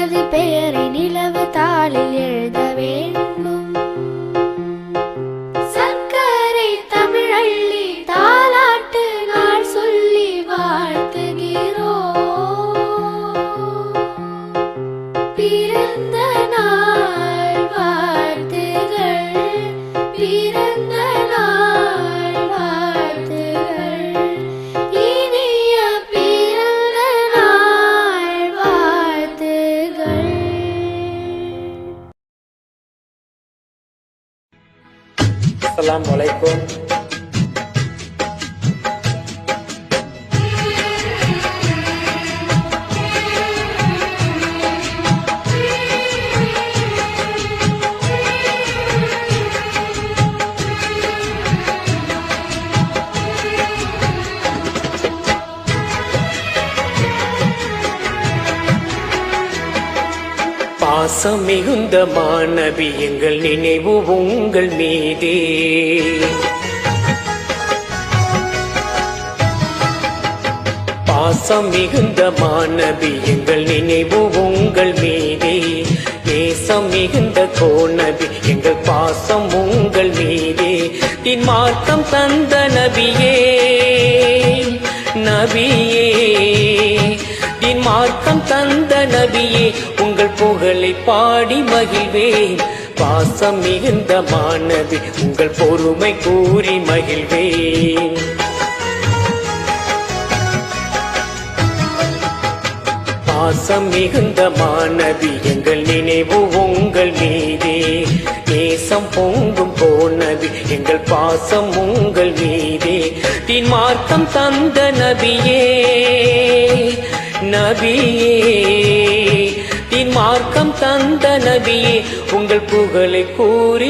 உனது பெயரை நிலவு தாளில் எழுத வேண்டும். சர்க்கரை தமிழள்ளி தாலாட்டு நாள் சொல்லி வாழ்த்துகிறோம். பிறந்த நாள் வாழ்த்துகள், பிறந்த நாள் வாழ்த்துகள், இனிய பிறந்த நாள் வாழ்த்துகள். அஸ்ஸலாமு அலைக்கும். பாசம் மிகுந்த மாணவி எங்கள் நினைவு உங்கள் மீதே. பாசம் மிகுந்த மாணவி எங்கள் நினைவு உங்கள் மீதே. நேசம் மிகுந்த கோணவி எங்கள் பாசம் உங்கள் மீதே. தின் மார்க்கம் தந்த நபியே நபியே, தின் மார்க்கம் தந்த நபியே, உங்கள் புகழை பாடி மகிழ்வேன். பாசம் மிகுந்த மாணவி உங்கள் பொறுமை கூறி மகிழ்வேன். பாசம் மிகுந்த மாணவி எங்கள் நினைவு உங்கள் மீதே. நேசம் பொங்கும் போனவி எங்கள் பாசம் உங்கள் மீதே. தின் மார்க்கம் தந்த நபியே நபியே, தின் மார்க்கம் தந்த நபியே, உங்கள் புகழை கூறி